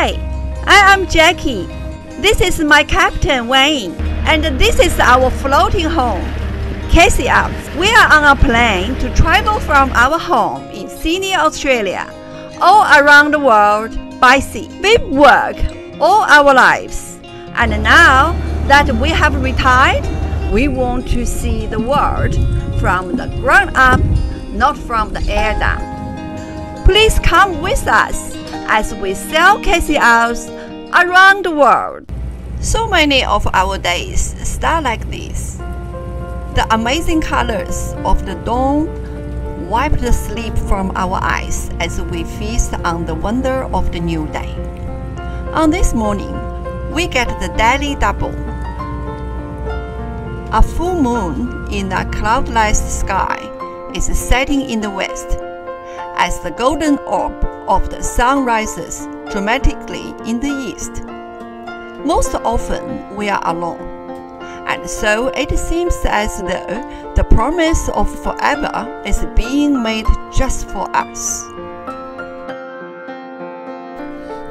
Hi, I am Jackie. This is my captain Wayne, and this is our floating home, CathayOz. We are on a plane to travel from our home in Sydney, Australia, all around the world by sea. We work all our lives, and now that we have retired, we want to see the world from the ground up, not from the air down. Please come with us as we sail CathayOz around the world. So many of our days start like this. The amazing colors of the dawn wipe the sleep from our eyes as we feast on the wonder of the new day. On this morning, we get the daily double. A full moon in a cloudless sky is setting in the west, as the golden orb of the sun rises dramatically in the east. Most often we are alone, and so it seems as though the promise of forever is being made just for us.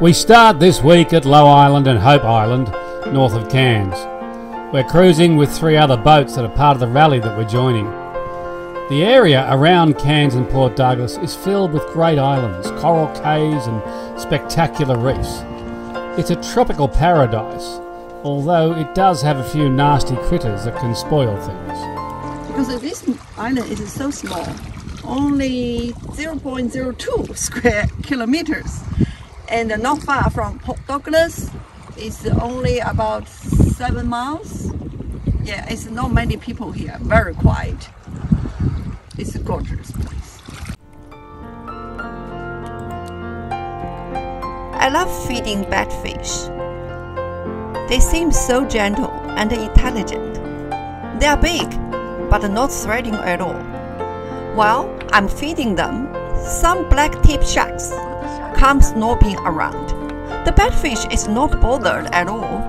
We start this week at Low Island and Hope Island, north of Cairns. We're cruising with 3 other boats that are part of the rally that we're joining. The area around Cairns and Port Douglas is filled with great islands, coral caves and spectacular reefs. It's a tropical paradise, although it does have a few nasty critters that can spoil things. Because this island is so small, only 0.02 square kilometers, and not far from Port Douglas. It's only about 7 miles. Yeah, it's not many people here, very quiet. It's a gorgeous place. I love feeding batfish. They seem so gentle and intelligent. They are big, but not threatening at all. While I'm feeding them, some black-tipped sharks come snooping around. The batfish is not bothered at all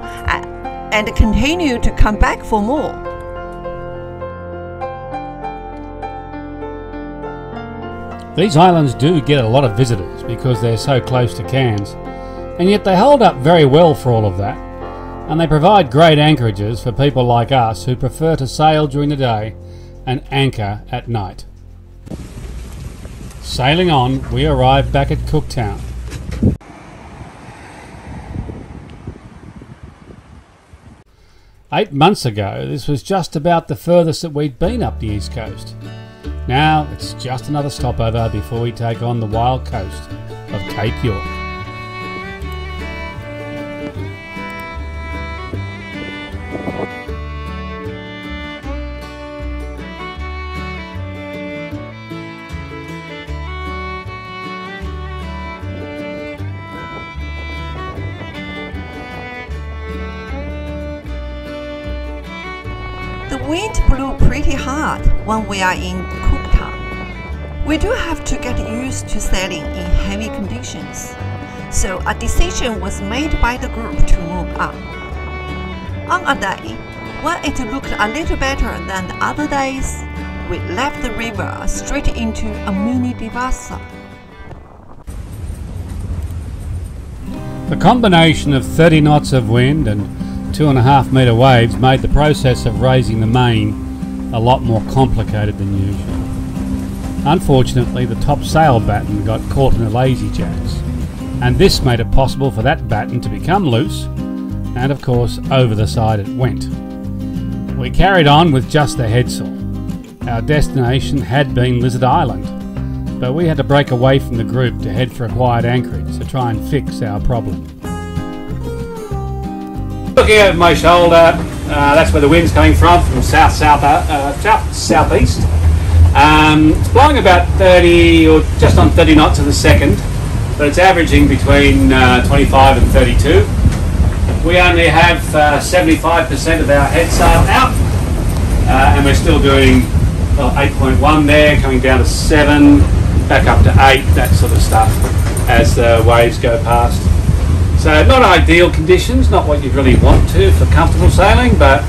and continue to come back for more. These islands do get a lot of visitors because they're so close to Cairns, and yet they hold up very well for all of that, and they provide great anchorages for people like us who prefer to sail during the day and anchor at night. Sailing on, we arrive back at Cooktown. Eight months ago, this was just about the furthest that we'd been up the east coast. Now it's just another stopover before we take on the wild coast of Cape York. The wind blew pretty hard when we are in Cooktown. We do have to get used to sailing in heavy conditions, so a decision was made by the group to move on. On a day when it looked a little better than the other days, we left the river straight into a mini disaster. The combination of 30 knots of wind and 2.5 metre waves made the process of raising the main a lot more complicated than usual. Unfortunately, the top sail batten got caught in the lazy jacks, and this made it possible for that batten to become loose, and of course over the side it went. We carried on with just the headsail. Our destination had been Lizard Island, but we had to break away from the group to head for a quiet anchorage to try and fix our problem. Looking over my shoulder, that's where the wind's coming from south-southeast. It's blowing about 30 or just on 30 knots in the second, but it's averaging between 25 and 32. We only have 75% of our head sail out, and we're still doing 8.1 there, coming down to 7, back up to 8, that sort of stuff as the waves go past. So not ideal conditions, not what you'd really want to for comfortable sailing, but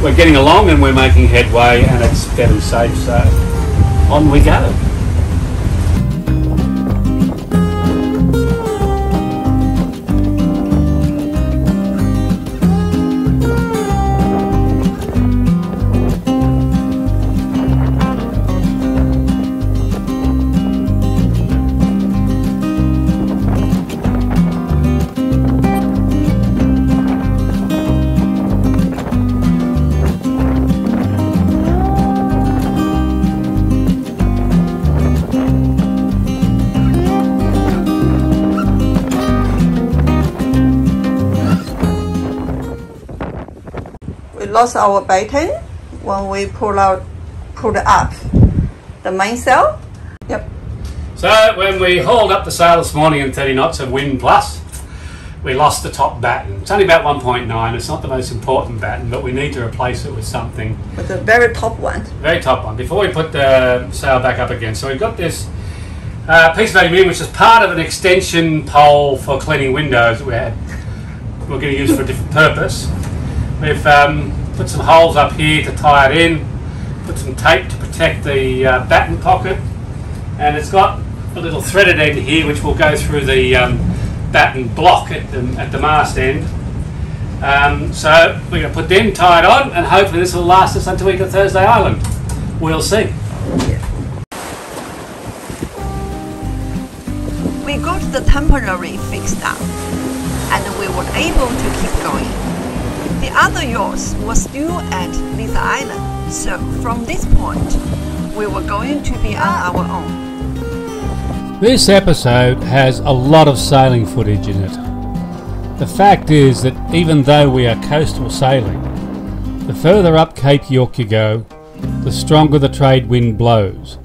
we're getting along and we're making headway and it's fairly safe, so on we go. lost our batten when we pulled up the mainsail. Yep. So when we hauled up the sail this morning in 30 knots of wind plus, we lost the top batten. It's only about 1.9. It's not the most important batten, but we need to replace it with something. With the very top one. Very top one, before we put the sail back up again. So we've got this piece of aluminium, which is part of an extension pole for cleaning windows that we're going to use for a different purpose. We've put some holes up here to tie it in, put some tape to protect the batten pocket, and it's got a little threaded end here which will go through the batten block at the mast end. So we're going to put them tied on, and hopefully this will last us until we get to Thursday Island. We'll see. We got the temporary fixed up, and we were able to keep going. The other yachts were still at this island, so from this point, we were going to be on our own. This episode has a lot of sailing footage in it. The fact is that even though we are coastal sailing, the further up Cape York you go, the stronger the trade wind blows.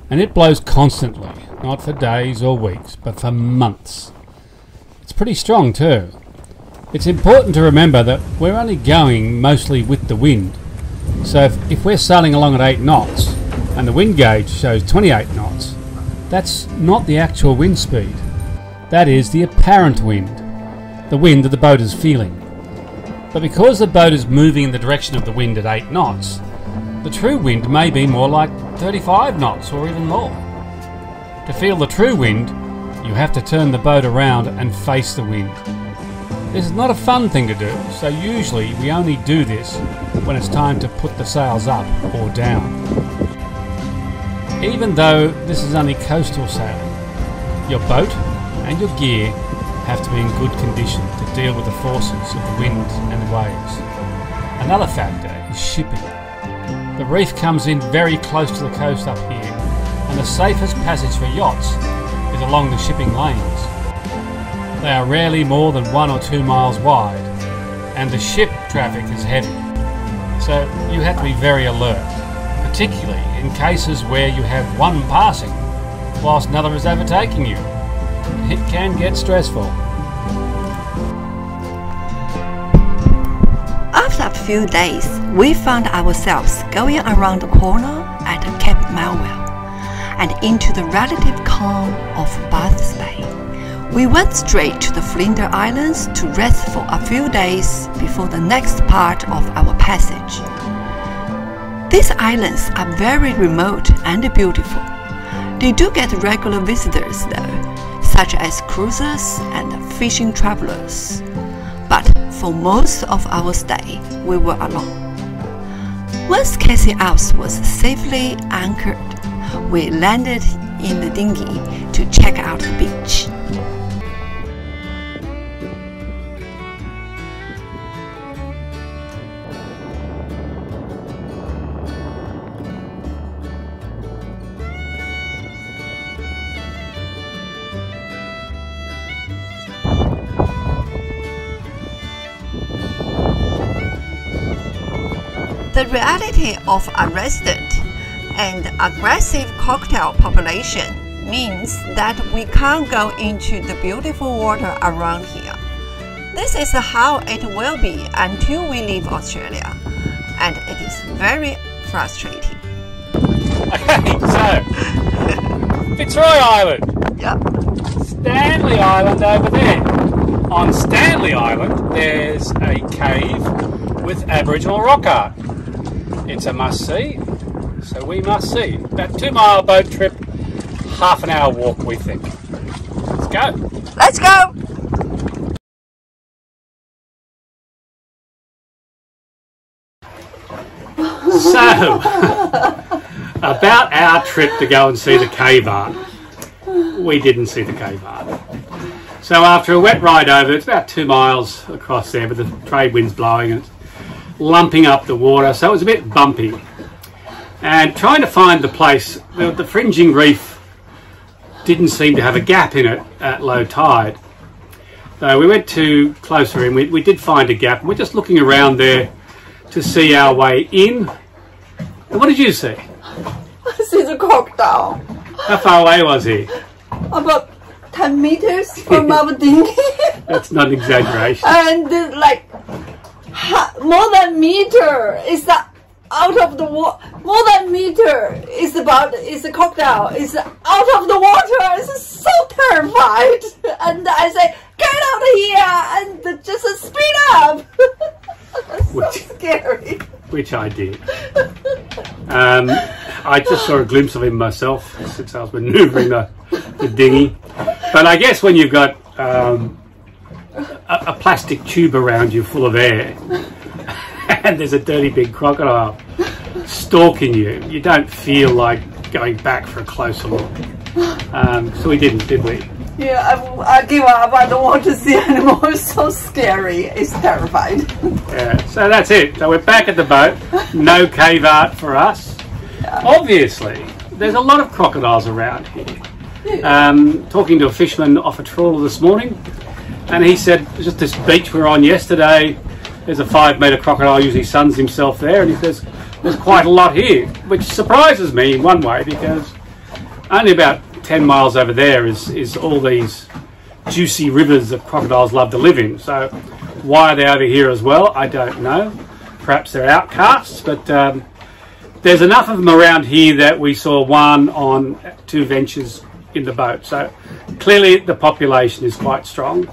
And it blows constantly, not for days or weeks, but for months. It's pretty strong too. It's important to remember that we're only going mostly with the wind. So if we're sailing along at 8 knots, and the wind gauge shows 28 knots, that's not the actual wind speed. That is the apparent wind, the wind that the boat is feeling. But because the boat is moving in the direction of the wind at 8 knots, the true wind may be more like 35 knots or even more. To feel the true wind, you have to turn the boat around and face the wind. This is not a fun thing to do, so usually we only do this when it's time to put the sails up or down. Even though this is only coastal sailing, your boat and your gear have to be in good condition to deal with the forces of the wind and the waves. Another factor is shipping. The reef comes in very close to the coast up here, and the safest passage for yachts is along the shipping lanes. They are rarely more than 1 or 2 miles wide, and the ship traffic is heavy, so you have to be very alert, particularly in cases where you have one passing whilst another is overtaking you. It can get stressful. After a few days, we found ourselves going around the corner at Cape Melville and into the relative calm of Bath's Bay. We went straight to the Flinders Islands to rest for a few days before the next part of our passage. These islands are very remote and beautiful. They do get regular visitors though, such as cruisers and fishing travelers. But for most of our stay, we were alone. Once CathayOz was safely anchored, we landed in the dinghy to check out the beach. The reality of a resident and aggressive cocktail population means that we can't go into the beautiful water around here. This is how it will be until we leave Australia, and it is very frustrating. Okay, so Fitzroy Island. Yep. Stanley Island over there. On Stanley Island, there's a cave with Aboriginal rock art. It's a must-see, so we must see. About 2-mile boat trip, half an hour walk, we think. Let's go. Let's go! So, about our trip to go and see the cave art. We didn't see the cave art. So after a wet ride over, it's about 2 miles across there, but the trade wind's blowing and it's lumping up the water, so it was a bit bumpy. And trying to find the place, the fringing reef didn't seem to have a gap in it at low tide. So we went to closer in, we did find a gap, and we're just looking around there to see our way in. And what did you see? I see the crocodile. How far away was he? About 10 meters from our dinghy. That's not an exaggeration. And like more than meter is out of the water. More than meter is a crocodile. Is out of the water. It's so terrified. And I say, get out of here and just speed up. So scary. Which I did. I just saw a glimpse of him myself since I was manoeuvring the dinghy. But I guess when you've got a plastic tube around you full of air and there's a dirty big crocodile stalking you, you don't feel like going back for a closer look. So we didn't, did we? Yeah, I give up. I don't want to see anymore. It's so scary. It's terrified. Yeah, so that's it. So we're back at the boat. No cave art for us. Yeah. Obviously, there's a lot of crocodiles around here. Talking to a fisherman off a trawler this morning, and he said, just this beach we were on yesterday, there's a 5-metre crocodile, usually suns himself there, and he says, there's quite a lot here, which surprises me in one way, because only about 10 miles over there is all these juicy rivers that crocodiles love to live in. So why are they over here as well? I don't know. Perhaps they're outcasts, but there's enough of them around here that we saw one on 2 ventures in the boat. So clearly the population is quite strong.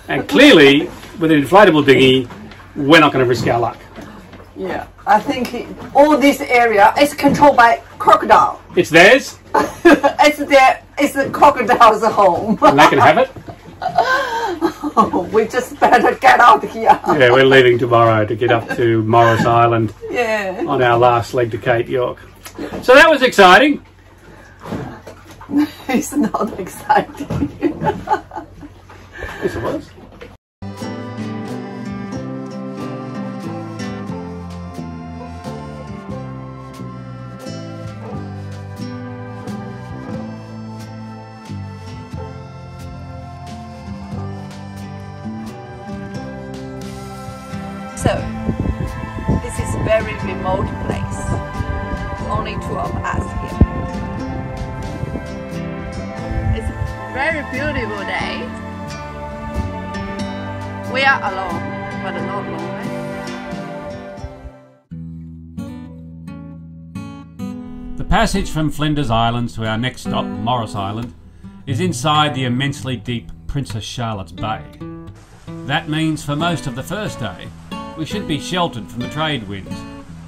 And clearly with an inflatable dinghy, we're not going to risk our luck. Yeah, I think all this area is controlled by crocodile. It's theirs? It's the crocodile's home. And they can have it? Oh, we just better get out here. Yeah, we're leaving tomorrow to get up to Morris Island on our last leg to Cape York. So that was exciting. It's not exciting. Yes, it was. So, this is a very remote place. Only 2 of us here. It's a very beautiful day. We are alone, but not lonely. The passage from Flinders Island to our next stop, Morris Island, is inside the immensely deep Princess Charlotte's Bay. That means for most of the first day, we should be sheltered from the trade winds,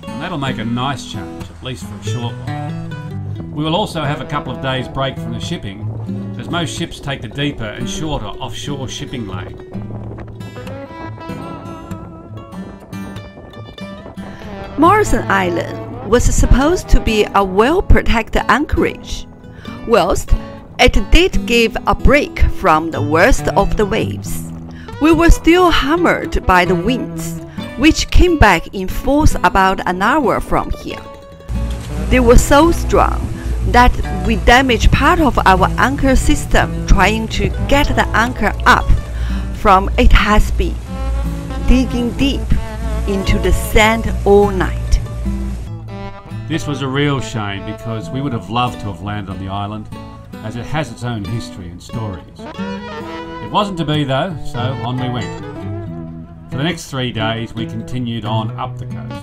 and that'll make a nice change, at least for a short while. We will also have a couple of days break from the shipping, as most ships take the deeper and shorter offshore shipping lane. Morrison Island was supposed to be a well-protected anchorage, whilst it did give a break from the worst of the waves. We were still hammered by the winds, which came back in force about an hour from here. They were so strong that we damaged part of our anchor system trying to get the anchor up from it has been, digging deep into the sand all night. This was a real shame because we would have loved to have landed on the island, as it has its own history and stories. It wasn't to be though, so on we went. For the next 3 days we continued on up the coast,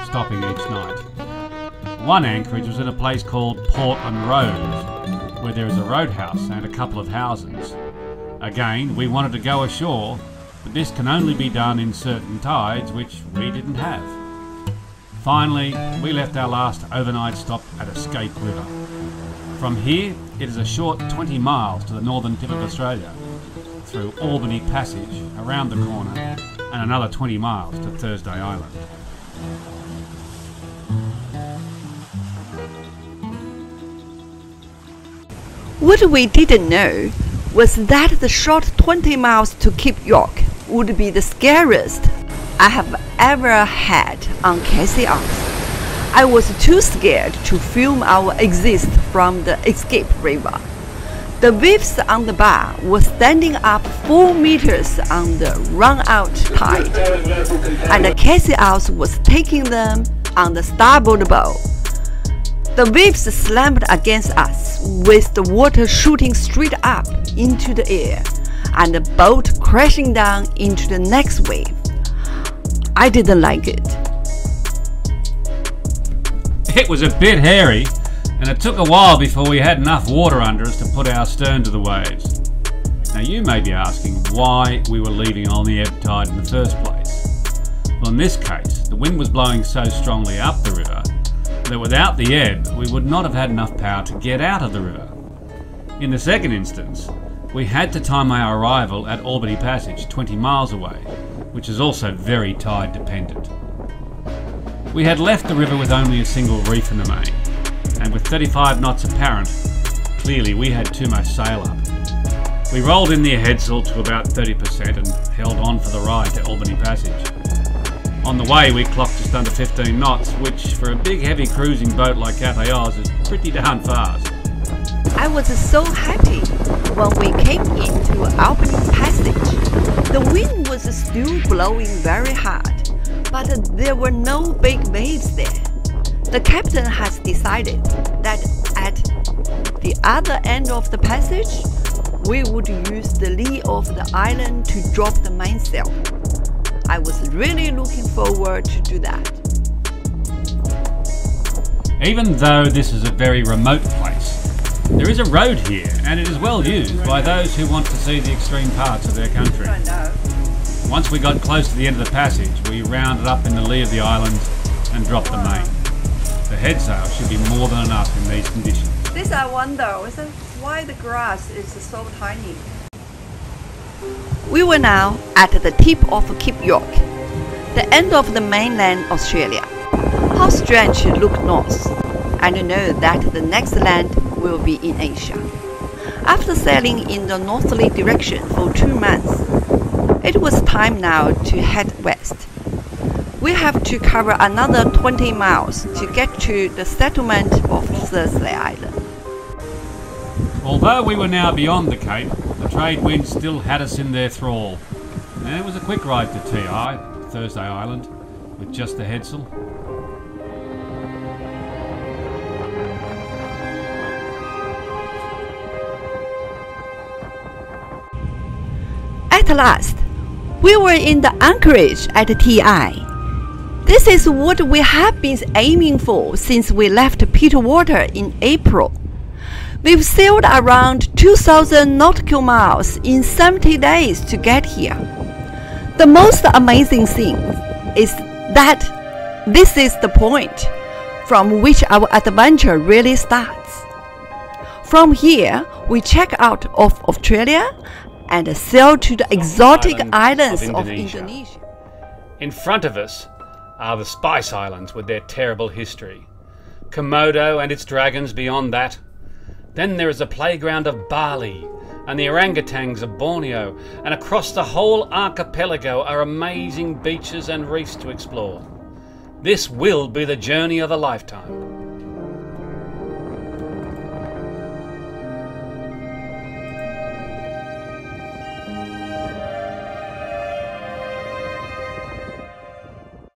stopping each night. One anchorage was at a place called Portland Roads, where there is a roadhouse and a couple of houses. Again, we wanted to go ashore, but this can only be done in certain tides, which we didn't have. Finally, we left our last overnight stop at Escape River. From here, it is a short 20 miles to the northern tip of Australia, through Albany Passage, around the corner, and another 20 miles to Thursday Island. What we didn't know was that the short 20 miles to Cape York would be the scariest I have ever had on CathayOz. I was too scared to film our exit from the Escape River. The reefs on the bar were standing up 4 meters on the run-out tide, and the CathayOz was taking them on the starboard bow. The waves slammed against us, with the water shooting straight up into the air, and the boat crashing down into the next wave. I didn't like it. It was a bit hairy, and it took a while before we had enough water under us to put our stern to the waves. Now you may be asking why we were leaving on the ebb tide in the first place. Well, in this case, the wind was blowing so strongly up the river that without the ebb, we would not have had enough power to get out of the river. In the second instance, we had to time our arrival at Albany Passage, 20 miles away, which is also very tide dependent. We had left the river with only a single reef in the main, and with 35 knots apparent, clearly we had too much sail up. We rolled in the headsail to about 30% and held on for the ride to Albany Passage. On the way we clocked just under 15 knots, which for a big heavy cruising boat like CathayOz is pretty darn fast. I was so happy when we came into Albany Passage. The wind was still blowing very hard, but there were no big waves there. The captain has decided that at the other end of the passage, we would use the lee of the island to drop the mainsail. I was really looking forward to do that. Even though this is a very remote place, there is a road here, and it is well used by those who want to see the extreme parts of their country. Once we got close to the end of the passage, we rounded up in the lee of the island and dropped the main. The headsail should be more than enough in these conditions. This I wonder, why the grass is so tiny. We were now at the tip of Cape York, the end of the mainland Australia. How strange to look north and know that the next land will be in Asia. After sailing in the northerly direction for 2 months, it was time now to head west. We have to cover another 20 miles to get to the settlement of Thursday Island. Although we were now beyond the Cape, the Tradewinds still had us in their thrall, and it was a quick ride to TI, Thursday Island, with just the headsail. At last, we were in the anchorage at TI. This is what we have been aiming for since we left Peterwater in April. We've sailed around 2,000 nautical miles in 70 days to get here. The most amazing thing is that this is the point from which our adventure really starts. From here, we check out of Australia and sail to the exotic islands of Indonesia. In front of us are the Spice Islands with their terrible history. Komodo and its dragons beyond that. Then there is the playground of Bali and the orangutans of Borneo, and across the whole archipelago are amazing beaches and reefs to explore. This will be the journey of a lifetime.